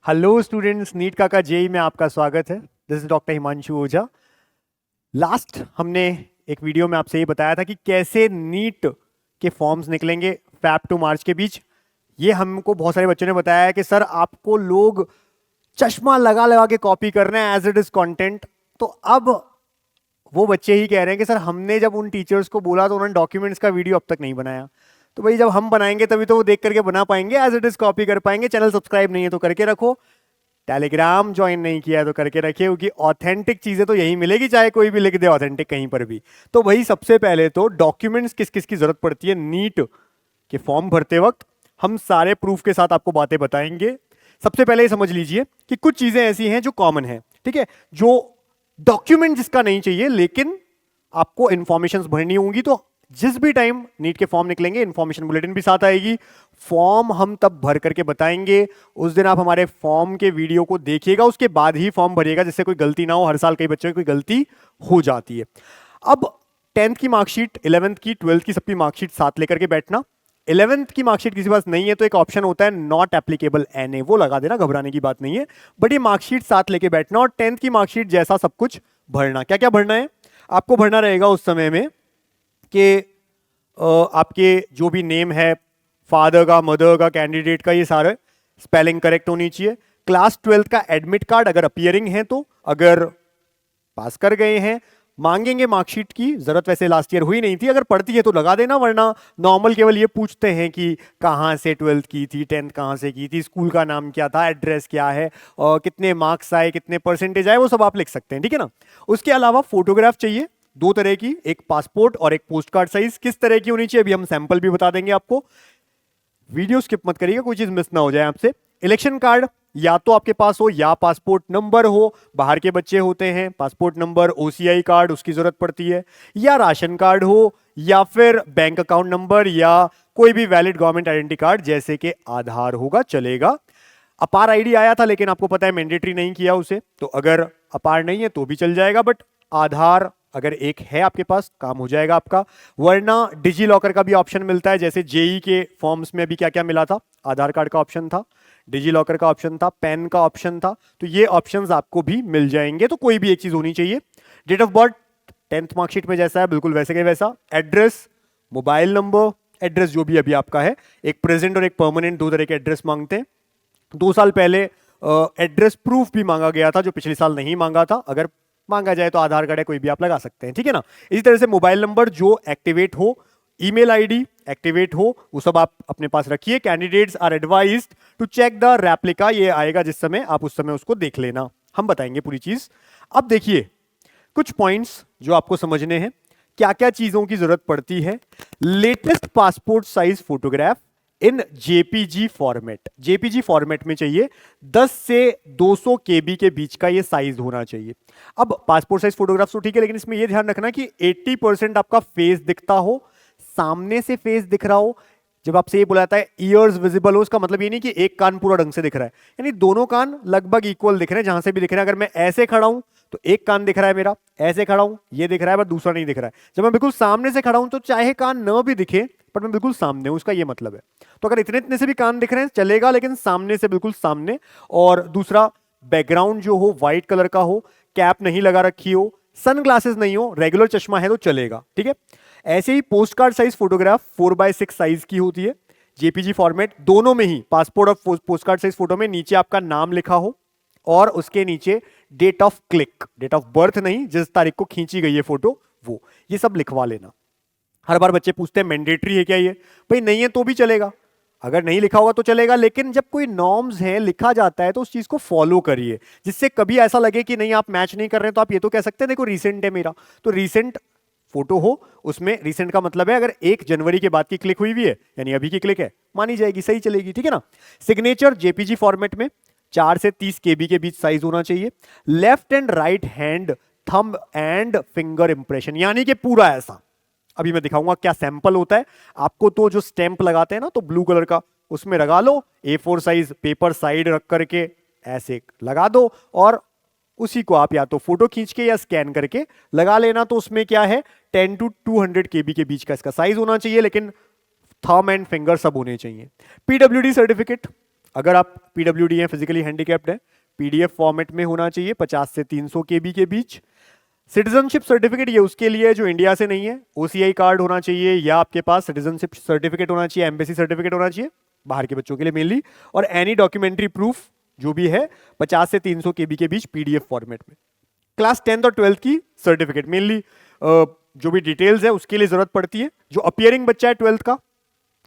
Hello students, NEET का JEE में आपका स्वागत है। This is doctor Himanshu Ojha. Last हमने एक वीडियो में आपसे ये बताया था कि कैसे नीट के फॉर्म्स निकलेंगे फैब टू मार्च के बीच। ये हमको बहुत सारे बच्चों ने बताया है कि सर आपको लोग चश्मा लगा लगा के कॉपी कर रहे हैं एज इट इज कंटेंट। तो अब वो बच्चे ही कह रहे हैं कि सर हमने जब उन टीचर्स को बोला तो उन्होंने डॉक्यूमेंट्स का वीडियो अब तक नहीं बनाया। तो भाई जब हम बनाएंगे तभी तो वो देख करके बना पाएंगे, एज इट इज कॉपी कर पाएंगे। चैनल सब्सक्राइब नहीं है तो करके रखो, टेलीग्राम ज्वाइन नहीं किया है तो करके रखिए, क्योंकि ऑथेंटिक चीजें तो यही मिलेगी, चाहे कोई भी लिख दे ऑथेंटिक कहीं पर भी। तो भाई सबसे पहले तो डॉक्यूमेंट्स किस किस की जरूरत पड़ती है नीट के फॉर्म भरते वक्त, हम सारे प्रूफ के साथ आपको बातें बताएंगे। सबसे पहले ये समझ लीजिए कि कुछ चीजें ऐसी हैं जो कॉमन है, ठीक है, जो डॉक्यूमेंट जिसका नहीं चाहिए लेकिन आपको इंफॉर्मेशन भरनी होंगी। तो जिस भी टाइम नीट के फॉर्म निकलेंगे इंफॉर्मेशन बुलेटिन भी साथ आएगी, फॉर्म हम तब भर करके बताएंगे। उस दिन आप हमारे फॉर्म के वीडियो को देखिएगा, उसके बाद ही फॉर्म भरिएगा, जिससे कोई गलती ना हो। हर साल कई बच्चों की कोई गलती हो जाती है। अब 10th की मार्कशीट, 11th की, 12th की सबकी मार्कशीट साथ लेकर के बैठना। 11th की मार्कशीट किसी पास नहीं है तो एक ऑप्शन होता है नॉट एप्लीकेबल एनए, वो लगा देना, घबराने की बात नहीं है। बट ये मार्कशीट साथ लेके बैठना और 10th की मार्कशीट जैसा सब कुछ भरना। क्या क्या भरना है आपको? भरना रहेगा उस समय में कि आपके जो भी नेम है, फादर का, मदर का, कैंडिडेट का, ये सारे स्पेलिंग करेक्ट होनी चाहिए। क्लास 12th का एडमिट कार्ड अगर अपीयरिंग है तो, अगर पास कर गए हैं मांगेंगे मार्कशीट की। जरूरत वैसे लास्ट ईयर हुई नहीं थी, अगर पड़ती है तो लगा देना, वरना नॉर्मल केवल ये पूछते हैं कि कहाँ से 12th की थी, 10th कहाँ से की थी, स्कूल का नाम क्या था, एड्रेस क्या है, और कितने मार्क्स आए, कितने परसेंटेज आए, वो सब आप लिख सकते हैं, ठीक है ना। उसके अलावा फोटोग्राफ चाहिए, दो तरह की, एक पासपोर्ट और एक पोस्ट कार्ड साइज। किस तरह की होनी चाहिए अभी हम सैंपल भी बता देंगे आपको। वीडियो स्किप मत करिएगा, कोई चीज मिस ना हो जाए आपसे। इलेक्शन कार्ड या तो आपके पास हो या पासपोर्ट नंबर हो, बाहर के बच्चे होते हैं, पासपोर्ट नंबर, ओसीआई कार्ड उसकी जरूरत पड़ती है, या राशन कार्ड हो, या फिर बैंक अकाउंट नंबर, या कोई भी वैलिड गवर्नमेंट आइडेंटिटी कार्ड जैसे कि आधार होगा, चलेगा। अपार आईडी आया था लेकिन आपको पता है मैंडेटरी नहीं किया उसे, तो अगर अपार नहीं है तो भी चल जाएगा, बट आधार अगर एक है आपके पास काम हो जाएगा आपका। वरना डिजी लॉकर का भी ऑप्शन मिलता है, जैसे जेई के फॉर्म्स में अभी क्या क्या मिला था, आधार कार्ड का ऑप्शन था, डिजी लॉकर का ऑप्शन था, पेन का ऑप्शन था, तो ये ऑप्शंस आपको भी मिल जाएंगे। तो कोई भी एक चीज होनी चाहिए। Date of birth 10th marksheet में जैसा है बिल्कुल वैसे के वैसा। एड्रेस, मोबाइल नंबर, एड्रेस जो भी अभी आपका है, एक प्रेजेंट और एक परमानेंट, दो तरह के एड्रेस मांगते हैं। 2 साल पहले एड्रेस प्रूफ भी मांगा गया था जो पिछले साल नहीं मांगा था, अगर मांगा जाए तो आधार कार्ड है कोई भी आप लगा सकते हैं, ठीक है ना। इसी तरह से मोबाइल नंबर जो एक्टिवेट हो, ईमेल आईडी एक्टिवेट हो, वो सब आप अपने पास रखिए। Candidates are advised to check the replica, ये आएगा जिस समय, आप उस समय उसको देख लेना, हम बताएंगे पूरी चीज। अब देखिए कुछ पॉइंट्स जो आपको समझने हैं, क्या क्या चीजों की जरूरत पड़ती है। लेटेस्ट पासपोर्ट साइज फोटोग्राफ इन जेपीजी फॉर्मेट, जेपीजी फॉर्मेट में चाहिए। 10 से 200 केबी के बीच का ये साइज होना चाहिए। अब पासपोर्ट साइज फोटोग्राफ तो ठीक है, लेकिन इसमें ये ध्यान रखना कि 80% आपका फेस दिखता हो, सामने से फेस दिख रहा हो। जब आपसे ये बोला जाता है ईयर्स विजिबल हो, उसका मतलब ये नहीं कि एक कान पूरा ढंग से दिख रहा है, यानी दोनों कान लगभग इक्वल दिख रहे हैं, जहां से भी दिख रहे हैं। अगर मैं ऐसे खड़ा हूं तो एक कान दिख रहा है मेरा, ऐसे खड़ा हूं ये दिख रहा है, पर दूसरा नहीं दिख रहा है। जब मैं बिल्कुल सामने से खड़ा हूं तो चाहे कान न भी दिखे पर मैं बिल्कुल सामने हूं, उसका ये मतलब है। तो अगर इतने इतने से भी कान दिख रहे हैं चलेगा, लेकिन सामने से बिल्कुल सामने। और दूसरा, बैकग्राउंड जो हो व्हाइट कलर का हो, कैप नहीं लगा रखी हो, सनग्लासेस नहीं हो, रेगुलर चश्मा है तो चलेगा, ठीक है। ऐसे ही post card size photograph 4x6 size की होती है, जेपीजी फॉर्मेट दोनों में ही। पासपोर्ट और पोस्ट कार्ड साइज फोटो में नीचे आपका नाम लिखा हो और उसके नीचे date of click, date of birth नहीं, जिस तारीख को खींची गई है फोटो, वो ये सब लिखवा लेना। हर बार बच्चे पूछते हैं मैंडेटरी है क्या ये? भाई नहीं है तो भी चलेगा, अगर नहीं लिखा होगा तो चलेगा, लेकिन जब कोई नॉर्म्स है लिखा जाता है तो उस चीज को फॉलो करिए, जिससे कभी ऐसा लगे कि नहीं आप मैच नहीं कर रहे हैं तो आप ये तो कह सकते हैं देखो रिसेंट है मेरा, तो रिसेंट फोटो हो, उसमें रिसेंट का मतलब है अगर 1 जनवरी के बाद की क्लिक हुई हुई है यानी अभी की क्लिक है, मानी जाएगी, सही चलेगी, ठीक है ना। सिग्नेचर जेपीजी फॉर्मेट में 4 से 30 केबी के बीच साइज होना चाहिए। Left and right hand thumb and finger impression, यानी कि पूरा ऐसा। अभी मैं दिखाऊंगा क्या सैंपल होता है आपको। तो जो स्टैंप लगाते हैं ना, तो ब्लू कलर का, उसमें लगा लो, A4 साइज पेपर साइड रख करके ऐसे लगा दो, और उसी को आप या तो फोटो खींच के या स्कैन करके लगा लेना। तो उसमें क्या है, 10 to 200 केबी के बीच का इसका साइज होना चाहिए, लेकिन थंब एंड फिंगर सब होने चाहिए। पीडब्ल्यूडी सर्टिफिकेट अगर आप पीडब्ल्यूडी हैं, फिजिकली हैंडीकैप्ड हैं, पीडीएफ फॉर्मेट में होना चाहिए 50 से 300 केबी के बीच। सिटीजनशिप सर्टिफिकेट ये उसके लिए जो इंडिया से नहीं है, ओसीआई कार्ड होना चाहिए या आपके पास सिटीजनशिप सर्टिफिकेट होना चाहिए, एम्बेसी सर्टिफिकेट होना चाहिए, बाहर के बच्चों के लिए मेनली, और एनी डॉक्यूमेंट्री प्रूफ जो भी है 50 से 300 केबी के बीच पीडीएफ फॉर्मेट में। क्लास 10th और 12th की सर्टिफिकेट मेनली जो भी डिटेल्स है उसके लिए जरूरत पड़ती है। जो अपियरिंग बच्चा है 12th का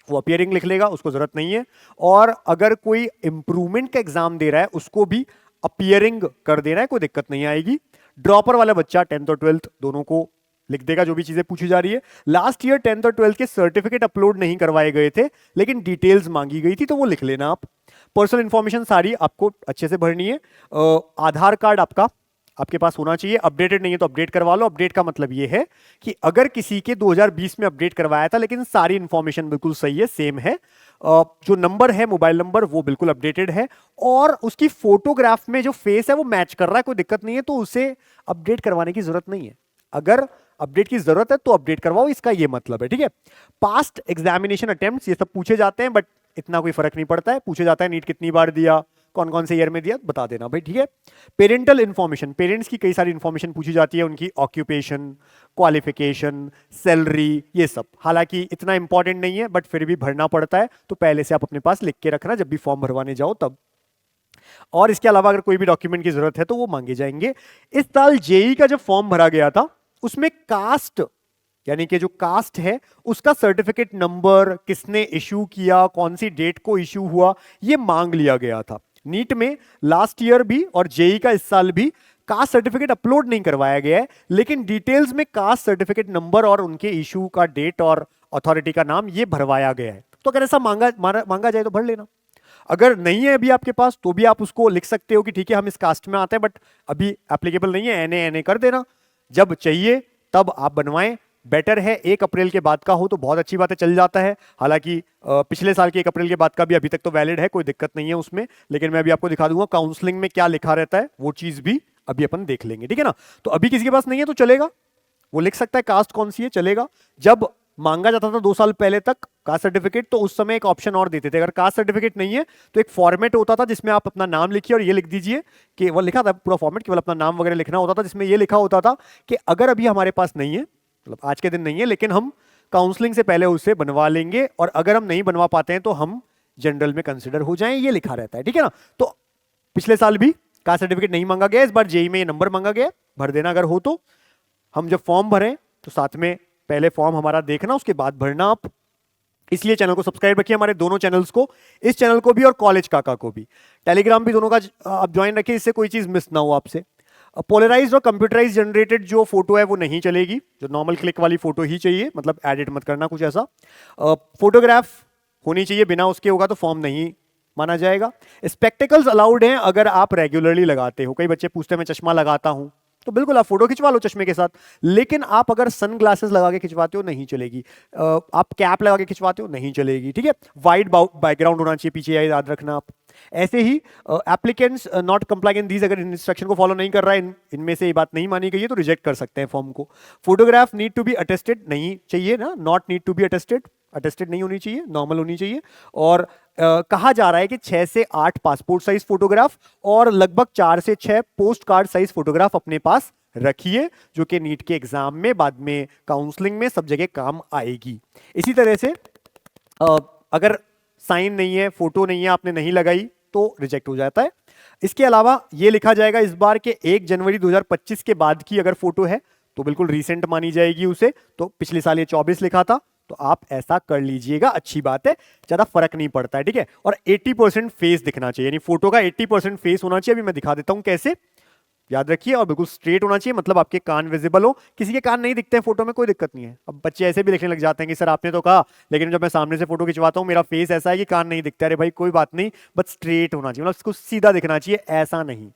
वो अपियरिंग लिख लेगा, उसको जरूरत नहीं है। और अगर कोई इंप्रूवमेंट का एग्जाम दे रहा है उसको भी अपियरिंग कर देना है, कोई दिक्कत नहीं आएगी। ड्रॉपर वाला बच्चा 10th और 12th दोनों को लिख देगा जो भी चीजें पूछी जा रही है। लास्ट ईयर 10th और 12th के सर्टिफिकेट अपलोड नहीं करवाए गए थे लेकिन डिटेल्स मांगी गई थी तो वो लिख लेना आप। पर्सनल इंफॉर्मेशन सारी आपको अच्छे से भरनी है। आधार कार्ड आपके पास होना चाहिए, अपडेटेड नहीं है तो अपडेट करवा लो। अपडेट का मतलब ये है कि अगर किसी के 2020 में अपडेट करवाया था लेकिन सारी इंफॉर्मेशन बिल्कुल सही है, सेम है, जो नंबर है मोबाइल नंबर वो बिल्कुल अपडेटेड है और उसकी फोटोग्राफ में जो फेस है वो मैच कर रहा है, कोई दिक्कत नहीं है, तो उसे अपडेट करवाने की जरूरत नहीं है। अगर अपडेट की जरूरत है तो अपडेट करवाओ, इसका ये मतलब है, ठीक है। पास्ट एग्जामिनेशन अटेम्प्ट्स ये सब पूछे जाते हैं बट इतना कोई फर्क नहीं पड़ता है। पूछे जाता है नीट कितनी बार दिया, कौन कौन से ईयर में दिया, बता देना भाई, ठीक है। पेरेंटल इन्फॉर्मेशन, पेरेंट्स की कई सारी इन्फॉर्मेशन पूछी जाती है, उनकी ऑक्यूपेशन, क्वालिफिकेशन, सैलरी, ये सब। हालांकि इतना इंपॉर्टेंट नहीं है बट फिर भी भरना पड़ता है, तो पहले से आप अपने पास लिख के रखना जब भी फॉर्म भरवाने जाओ तब। और इसके अलावा अगर कोई भी डॉक्यूमेंट की जरूरत है तो वो मांगे जाएंगे। इस साल जेई का जब फॉर्म भरा गया था उसमें कास्ट यानी कि जो कास्ट है उसका सर्टिफिकेट नंबर, किसने इश्यू किया, कौन सी डेट को इश्यू हुआ, ये मांग लिया गया था। नीट में लास्ट ईयर भी और जेई का इस साल भी कास्ट सर्टिफिकेट अपलोड नहीं करवाया गया है लेकिन डिटेल्स में कास्ट सर्टिफिकेट नंबर और उनके इश्यू का डेट और अथॉरिटी का नाम ये भरवाया गया है। तो अगर ऐसा मांगा जाए तो भर लेना। अगर नहीं है अभी आपके पास तो भी आप उसको लिख सकते हो कि ठीक है हम इस कास्ट में आते हैं बट अभी एप्लीकेबल नहीं है, एनए कर देना, जब चाहिए तब आप बनवाएं। बेटर है 1 अप्रैल के बाद का हो तो बहुत अच्छी बात है, चल जाता है। हालांकि पिछले साल के 1 अप्रैल के बाद का भी अभी तक तो वैलिड है, कोई दिक्कत नहीं है उसमें, लेकिन मैं अभी आपको दिखा दूंगा काउंसलिंग में क्या लिखा रहता है, वो चीज भी अभी अपन देख लेंगे, ठीक है ना। तो अभी किसी के पास नहीं है तो चलेगा, वो लिख सकता है कास्ट कौन सी है, चलेगा। जब मांगा जाता था 2 साल पहले तक कास्ट सर्टिफिकेट तो उस समय एक ऑप्शन और देते थे, अगर कास्ट सर्टिफिकेट नहीं है तो एक फॉर्मेट होता था जिसमें आप अपना नाम लिखिए और ये लिख दीजिए कि वो लिखा था पूरा फॉर्मेट, केवल अपना नाम वगैरह लिखना होता था, जिसमें ये लिखा होता था कि अगर अभी हमारे पास नहीं है, मतलब आज के दिन नहीं है, लेकिन हम काउंसलिंग से पहले उसे बनवा लेंगे और अगर हम नहीं बनवा पाते हैं तो हम जनरल में कंसिडर हो जाएं, ये लिखा रहता है, ठीक है ना। तो पिछले साल भी कास्ट सर्टिफिकेट नहीं मांगा गया, इस बार जेई में ये नंबर मांगा गया, भर देना अगर हो तो। हम जब फॉर्म भरें तो साथ में पहले फॉर्म हमारा देखना, उसके बाद भरना आप। इसलिए चैनल को सब्सक्राइब रखिए, हमारे दोनों चैनल्स को, इस चैनल को भी और कॉलेज काका को भी। टेलीग्राम भी दोनों का आप ज्वाइन रखिए, इससे कोई चीज मिस ना हो आपसे। पोलराइज्ड और कंप्यूटराइज जनरेटेड जो फोटो है वो नहीं चलेगी, जो नॉर्मल क्लिक वाली फोटो ही चाहिए, मतलब एडिट मत करना कुछ ऐसा। फोटोग्राफ होनी चाहिए, बिना उसके होगा तो फॉर्म नहीं माना जाएगा। स्पेक्टिकल्स अलाउड हैं अगर आप रेगुलरली लगाते हो। कई बच्चे पूछते हैं मैं चश्मा लगाता हूं, तो बिल्कुल आप फोटो खिंचवा लो चश्मे के साथ, लेकिन आप अगर सन ग्लासेस लगा के खिंचवाते हो नहीं चलेगी। आप कैप लगा के खिंचवाते हो नहीं चलेगी, ठीक है। वाइड बैकग्राउंड होना चाहिए पीछे, याद रखना आप। ऐसे ही एप्लीकेंट्स नॉट कंप्लाइंग दीज, अगर इंस्ट्रक्शन को फॉलो नहीं कर रहा है, इनमें से ये बात नहीं मानी गई है तो रिजेक्ट कर सकते हैं फॉर्म को। Photograph need to be attested नहीं चाहिए ना, not need to be attested, attested नहीं होनी चाहिए, नॉर्मल होनी चाहिए। और कहा जा रहा है कि 6 से 8 पासपोर्ट साइज फोटोग्राफ और लगभग 4 से 6 पोस्ट कार्ड साइज फोटोग्राफ अपने पास रखिए, जो कि नीट के एग्जाम में, बाद में काउंसलिंग में, सब जगह काम आएगी। इसी तरह से अगर साइन नहीं है, फोटो नहीं है, आपने नहीं लगाई तो रिजेक्ट हो जाता है। इसके अलावा ये लिखा जाएगा इस बार के 1 जनवरी 2025 के बाद की अगर फोटो है तो बिल्कुल रीसेंट मानी जाएगी उसे। तो पिछले साल ये 24 लिखा था तो आप ऐसा कर लीजिएगा, अच्छी बात है, ज्यादा फर्क नहीं पड़ता है, ठीक है। और 80% फेस दिखना चाहिए, यानी फोटो का 80% फेस होना चाहिए। अभी मैं दिखा देता हूं कैसे, याद रखिए। और बिल्कुल स्ट्रेट होना चाहिए, मतलब आपके कान विजिबल हो। किसी के कान नहीं दिखते हैं फोटो में, कोई दिक्कत नहीं है। अब बच्चे ऐसे भी लिखने लग जाते हैं कि सर आपने तो कहा, लेकिन जब मैं सामने से फोटो खिंचवाता हूं मेरा फेस ऐसा है कि कान नहीं दिखता। अरे भाई कोई बात नहीं, बस स्ट्रेट होना चाहिए, मतलब इसको सीधा दिखना चाहिए, ऐसा नहीं,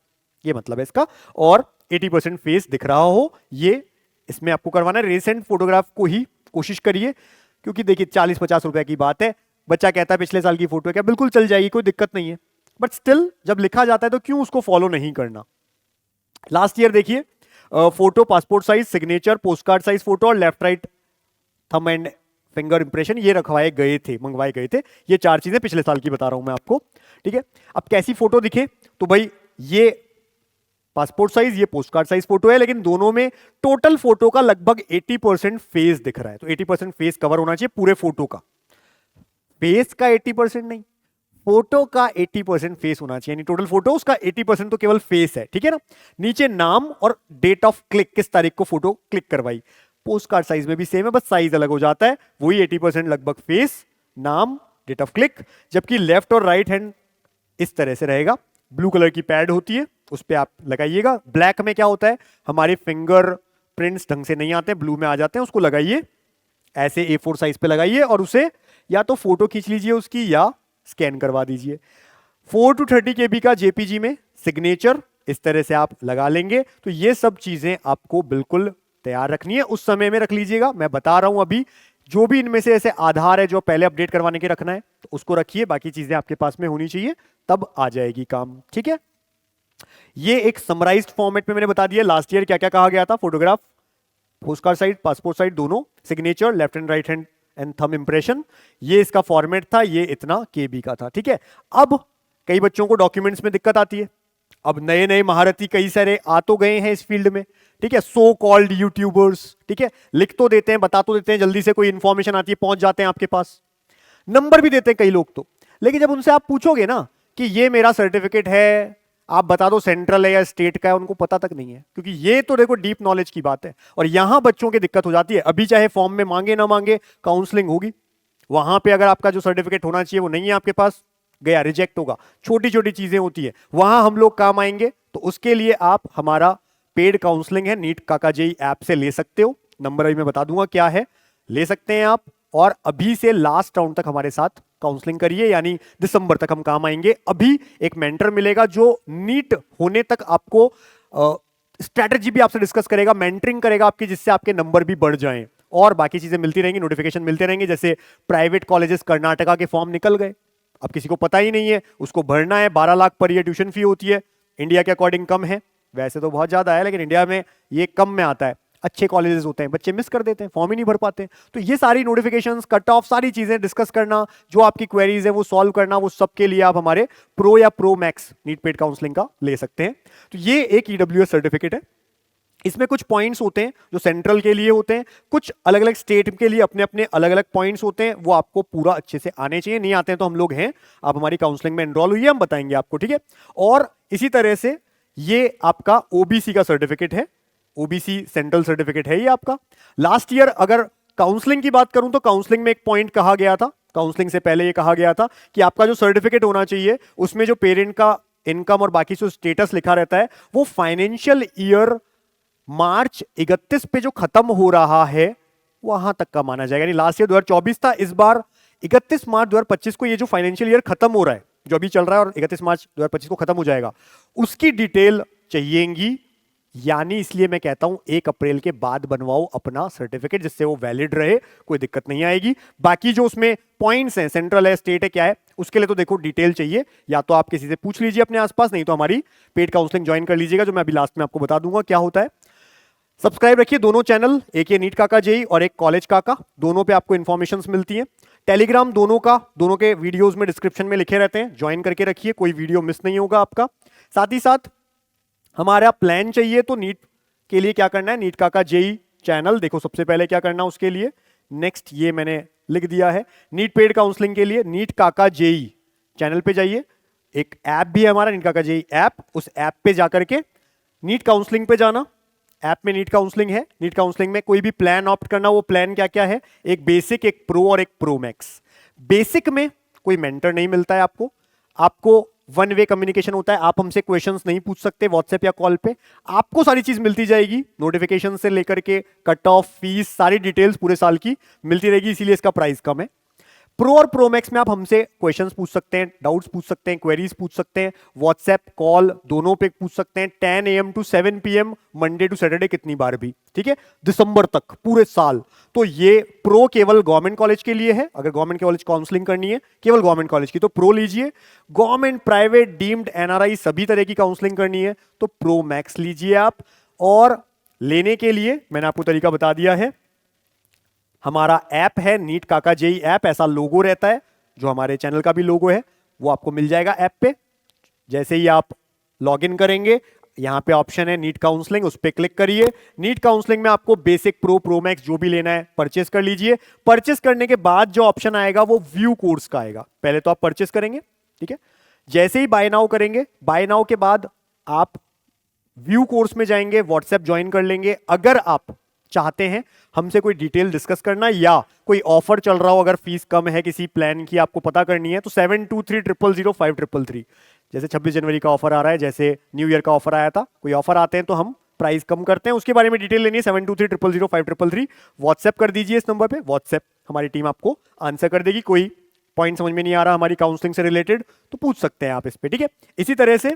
ये मतलब है इसका। और 80% फेस दिख रहा हो, ये इसमें आपको करवाना है। रिसेंट फोटोग्राफ को ही कोशिश करिए, क्योंकि देखिए 40-50 रुपए की बात है। बच्चा कहता है पिछले साल की फोटो है क्या, बिल्कुल चल जाएगी, कोई दिक्कत नहीं है, बट स्टिल जब लिखा जाता है तो क्यों उसको फॉलो नहीं करना। लास्ट ईयर देखिए, photo passport size, signature, post card size photo और left right thumb and finger impression, ये रखवाए गए थे, मंगवाए गए थे। ये 4 चीजें पिछले साल की बता रहा हूं मैं आपको, ठीक है। अब कैसी फोटो दिखे, तो भाई ये पासपोर्ट साइज, ये पोस्ट कार्ड साइज फोटो है, लेकिन दोनों में टोटल फोटो का लगभग 80% फेस दिख रहा है। तो 80% फेस कवर होना चाहिए पूरे फोटो का, फेस का 80% नहीं, फोटो का 80% फेस होना चाहिए, यानी टोटल फोटो उसका 80% तो केवल फेस है, ठीक है ना। नीचे नाम और डेट ऑफ क्लिक, किस तारीख को फोटो क्लिक करवाई। पोस्ट कार्ड साइज में भी सेम है, बस साइज अलग हो जाता है। वही 80% लगभग फेस, नाम, डेट ऑफ क्लिक। जबकि लेफ्ट और राइट हैंड इस तरह से रहेगा, ब्लू कलर की पैड होती है, उस पर आप लगाइएगा। ब्लैक में क्या होता है, हमारे फिंगर प्रिंट्स ढंग से नहीं आते, ब्लू में आ जाते हैं, उसको लगाइए ऐसे A4 साइज पे लगाइए और उसे या तो फोटो खींच लीजिए उसकी या स्कैन करवा दीजिए। 4 to 30 KB का JPG में सिग्नेचर इस तरह से आप लगा लेंगे। तो ये सब चीजें आपको बिल्कुल तैयार रखनी है, उस समय में रख लीजिएगा। मैं बता रहा हूं अभी, जो भी इनमें से ऐसे आधार है जो पहले अपडेट करवाने के रखना है तो उसको रखिए, बाकी चीजें आपके पास में होनी चाहिए, तब आ जाएगी काम, ठीक है। ये एक समराइज्ड फॉर्मेट में मैंने बता दिया लास्ट ईयर क्या क्या कहा गया था। Photograph, post card size, passport size दोनों, signature, left and right hand and thumb impression, ये इसका फॉर्मेट था, ये इतना केबी का था, ठीक है। अब कई बच्चों को डॉक्यूमेंट्स में दिक्कत आती है। अब नए नए महारथी कई सारे आ तो गए हैं इस फील्ड में, ठीक है, सो कॉल्ड यूट्यूबर्स, ठीक है, लिख तो देते हैं, बता तो देते हैं, जल्दी से कोई इंफॉर्मेशन आती है पहुंच जाते हैं आपके पास, नंबर भी देते हैं कई लोग तो। लेकिन जब उनसे आप पूछोगे ना कि ये मेरा सर्टिफिकेट है, आप बता दो सेंट्रल है या स्टेट का है, उनको पता तक नहीं है, क्योंकि ये तो देखो डीप नॉलेज की बात है। और यहां बच्चों की दिक्कत हो जाती है। अभी चाहे फॉर्म में मांगे ना मांगे, काउंसलिंग होगी, वहां पे अगर आपका जो सर्टिफिकेट होना चाहिए वो नहीं है आपके पास, गया, रिजेक्ट होगा। छोटी छोटी चीजें होती है, वहां हम लोग काम आएंगे। तो उसके लिए आप हमारा पेड काउंसलिंग है, नीट काका जेई ऐप से ले सकते हो। नंबर अभी मैं बता दूंगा क्या है, ले सकते हैं आप। और अभी से लास्ट राउंड तक हमारे साथ काउंसलिंग करिए, यानी दिसंबर तक हम काम आएंगे। अभी एक मेंटर मिलेगा जो नीट होने तक आपको स्ट्रैटेजी भी आपसे डिस्कस करेगा, मेंटरिंग करेगा आपकी, जिससे आपके नंबर भी बढ़ जाएं। और बाकी चीजें मिलती रहेंगी, नोटिफिकेशन मिलते रहेंगे। जैसे प्राइवेट कॉलेजेस कर्नाटका के फॉर्म निकल गए, अब किसी को पता ही नहीं है, उसको भरना है, 12 lakh per year tuition fee होती है, इंडिया के अकॉर्डिंग कम है, वैसे तो बहुत ज्यादा है, लेकिन इंडिया में ये कम में आता है। अच्छे कॉलेजेस होते हैं, बच्चे मिस कर देते हैं, फॉर्म ही नहीं भर पाते। तो ये सारी नोटिफिकेशंस, कट ऑफ, सारी चीजें डिस्कस करना, जो आपकी क्वेरीज है वो सॉल्व करना, वो सब के लिए आप हमारे प्रो या pro max NEET paid counselling का ले सकते हैं। तो ये एक ईडब्ल्यूएस सर्टिफिकेट है। इसमें कुछ पॉइंट्स होते हैं जो सेंट्रल के लिए होते हैं, कुछ अलग अलग स्टेट के लिए अपने अपने अलग अलग पॉइंट्स होते हैं, वो आपको पूरा अच्छे से आने चाहिए। नहीं आते हैं तो हम लोग हैं, आप हमारी काउंसलिंग में एनरोल हुई है, हम बताएंगे आपको, ठीक है। और इसी तरह से ये आपका ओबीसी का सर्टिफिकेट है, ओबीसी सेंट्रल सर्टिफिकेट है ये आपका। लास्ट ईयर अगर काउंसलिंग की बात करूं तो काउंसलिंग में एक पॉइंट कहा गया था, काउंसलिंग से पहले ये कहा गया था कि आपका जो सर्टिफिकेट होना चाहिए उसमें जो पेरेंट का इनकम और बाकी जो स्टेटस लिखा रहता है वो फाइनेंशियल ईयर मार्च 31 पे जो खत्म हो रहा है वहां तक का माना जाएगा। यानी लास्ट ईयर 2024 था, इस बार 31 मार्च 2025 को ये जो फाइनेंशियल ईयर खत्म हो रहा है, जो अभी चल रहा है और 31 मार्च 2025 को खत्म हो जाएगा, उसकी डिटेल चाहिएगी। यानी इसलिए मैं कहता हूं 1 अप्रैल के बाद बनवाओ अपना सर्टिफिकेट, जिससे वो वैलिड रहे, कोई दिक्कत नहीं आएगी। बाकी जो उसमें पॉइंट्स हैं, सेंट्रल है, स्टेट है, क्या है, उसके लिए तो देखो डिटेल चाहिए, या तो आप किसी से पूछ लीजिए अपने आसपास, नहीं तो हमारी पेड काउंसलिंग ज्वाइन कर लीजिएगा, जो मैं अभी लास्ट में आपको बता दूंगा क्या होता है। सब्सक्राइब रखिए दोनों चैनल, एक ये नीट काका जेई और एक कॉलेज काका, दोनों पे आपको इंफॉर्मेशंस मिलती हैं। टेलीग्राम दोनों का, दोनों के वीडियोस में डिस्क्रिप्शन में लिखे रहते हैं, ज्वाइन करके रखिए, कोई वीडियो मिस नहीं होगा आपका। साथ ही साथ हमारा प्लान चाहिए तो नीट के लिए क्या करना है, नीट काका जेई चैनल देखो, सबसे पहले क्या करना उसके लिए, नेक्स्ट ये मैंने लिख दिया है, नीट पेड काउंसलिंग के लिए नीट काका जेई चैनल पे जाइए। एक ऐप भी है हमारा नीट काका जेई ऐप, उस ऐप पे जाकर के नीट काउंसलिंग पे जाना। ऐप में नीट काउंसलिंग है, नीट काउंसलिंग में कोई भी प्लान ऑप्ट करना, वो प्लान क्या क्या है, एक बेसिक, एक प्रो और एक प्रो मैक्स। बेसिक में कोई मेंटर नहीं मिलता है आपको, आपको वन वे कम्युनिकेशन होता है, आप हमसे क्वेश्चंस नहीं पूछ सकते व्हाट्सएप या कॉल पे, आपको सारी चीज मिलती जाएगी, नोटिफिकेशन से लेकर के कट ऑफ, फीस, सारी डिटेल्स पूरे साल की मिलती रहेगी, इसीलिए इसका प्राइस कम है। प्रो और प्रो मैक्स में आप हमसे क्वेश्चंस पूछ सकते हैं, डाउट्स पूछ सकते हैं, क्वेरीज पूछ सकते हैं, व्हाट्सएप कॉल दोनों पे पूछ सकते हैं, 10 AM to 7 PM Monday to Saturday कितनी बार भी, ठीक है, दिसंबर तक पूरे साल। तो ये प्रो केवल गवर्नमेंट कॉलेज के लिए है, अगर गवर्नमेंट कॉलेज काउंसलिंग करनी है केवल गवर्नमेंट कॉलेज की तो प्रो लीजिए, गवर्नमेंट, प्राइवेट, डीम्ड, एनआरआई सभी तरह की काउंसलिंग करनी है तो प्रो मैक्स लीजिए आप। और लेने के लिए मैंने आपको तरीका बता दिया है, हमारा ऐप है नीट काका जेई ऐप, ऐसा लोगो रहता है, जो हमारे चैनल का भी लोगो है वो आपको मिल जाएगा ऐप पे। जैसे ही आप लॉगिन करेंगे, यहां पे ऑप्शन है नीट काउंसलिंग, उस पर क्लिक करिए। नीट काउंसलिंग में आपको बेसिक, प्रो मैक्स जो भी लेना है परचेस कर लीजिए। परचेस करने के बाद जो ऑप्शन आएगा वो व्यू कोर्स का आएगा। पहले तो आप परचेस करेंगे, ठीक है। जैसे ही बाय नाउ करेंगे, बाय नाउ के बाद आप व्यू कोर्स में जाएंगे, व्हाट्सएप ज्वाइन कर लेंगे। अगर आप चाहते हैं हमसे कोई डिटेल डिस्कस करना या कोई ऑफर चल रहा हो, अगर फीस कम है किसी प्लान की आपको पता करनी है, तो 72300533, जैसे 26 जनवरी का ऑफर आ रहा है, जैसे न्यू ईयर का ऑफर आया था, कोई ऑफर आते हैं तो हम प्राइस कम करते हैं, उसके बारे में डिटेल लेनी है 72300533, व्हाट्सएप कर दीजिए इस नंबर पे। व्हाट्सएप हमारी टीम आपको आंसर कर देगी। कोई पॉइंट समझ में नहीं आ रहा हमारी काउंसलिंग से रिलेटेड तो पूछ सकते हैं आप इस पे, ठीक है। इसी तरह से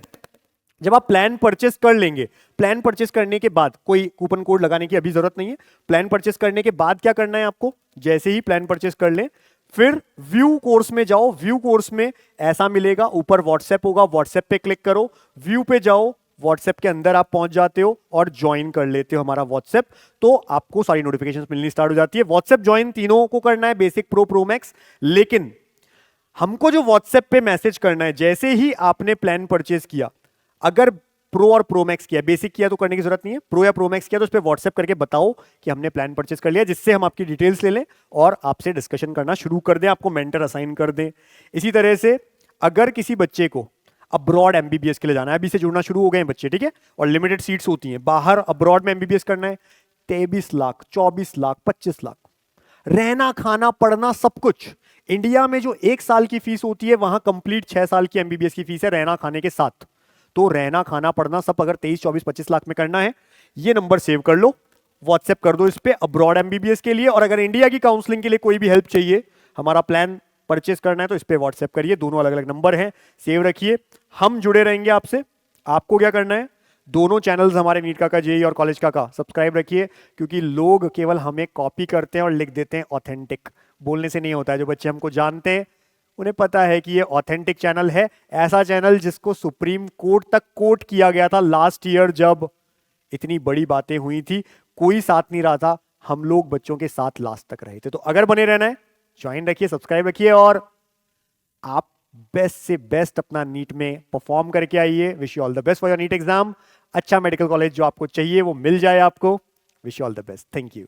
जब आप प्लान परचेस कर लेंगे, प्लान परचेस करने के बाद कोई कूपन कोड लगाने की अभी जरूरत नहीं है। प्लान परचेस करने के बाद क्या करना है आपको, जैसे ही प्लान परचेस कर लें, फिर व्यू कोर्स में जाओ। व्यू कोर्स में ऐसा मिलेगा, ऊपर व्हाट्सएप होगा, व्हाट्सएप पे क्लिक करो, व्यू पे जाओ, व्हाट्सएप के अंदर आप पहुंच जाते हो और ज्वाइन कर लेते हो हमारा व्हाट्सएप, तो आपको सारी नोटिफिकेशंस मिलनी स्टार्ट हो जाती है। व्हाट्सएप ज्वाइन तीनों को करना है, बेसिक, प्रो मैक्स। लेकिन हमको जो व्हाट्सएप पे मैसेज करना है, जैसे ही आपने प्लान परचेस किया, अगर प्रो और प्रो मैक्स किया, बेसिक किया तो करने की जरूरत नहीं है, प्रो या प्रो मैक्स किया तो उस पर व्हाट्सएप करके बताओ कि हमने प्लान परचेस कर लिया, जिससे हम आपकी डिटेल्स ले लें और आपसे डिस्कशन करना शुरू कर दें, आपको मेंटर असाइन कर दें। इसी तरह से अगर किसी बच्चे को अब्रॉड एमबीबीएस के लिए जाना है, अभी से जुड़ना शुरू हो गए हैं बच्चे, ठीक है, और लिमिटेड सीट्स होती हैं, बाहर अब्रॉड में एमबीबीएस करना है, 23 लाख, 24 लाख, 25 लाख, रहना खाना पढ़ना सब कुछ। इंडिया में जो 1 साल की फीस होती है, वहां कंप्लीट 6 साल की एमबीबीएस की फीस है, रहना खाने के साथ। तो रहना खाना पढ़ना सब अगर 23, 24, 25 लाख में करना है, ये नंबर सेव कर लो, व्हाट्सएप कर दो इस पे, अब्रॉड एमबीबीएस के लिए। और अगर इंडिया की काउंसलिंग के लिए कोई भी हेल्प चाहिए, हमारा प्लान परचेस करना है, तो इस पे व्हाट्सएप करिए। दोनों अलग अलग नंबर हैं, सेव रखिए, हम जुड़े रहेंगे आपसे। आपको क्या करना है, दोनों चैनल्स हमारे नीट काका जेई और कॉलेज काका सब्सक्राइब रखिए, क्योंकि लोग केवल हमें कॉपी करते हैं और लिख देते हैं ऑथेंटिक, बोलने से नहीं होता है। जो बच्चे हमको जानते हैं उन्हें पता है कि ये ऑथेंटिक चैनल है, ऐसा चैनल जिसको सुप्रीम कोर्ट तक कोर्ट किया गया था लास्ट ईयर, जब इतनी बड़ी बातें हुई थी, कोई साथ नहीं रहा था, हम लोग बच्चों के साथ लास्ट तक रहे थे। तो अगर बने रहना है, ज्वाइन रखिए, सब्सक्राइब रखिए, और आप बेस्ट से बेस्ट अपना नीट में परफॉर्म करके आइए। Wish you all the best for your NEET exam. अच्छा मेडिकल कॉलेज जो आपको चाहिए वो मिल जाए आपको। Wish you all the best, thank you.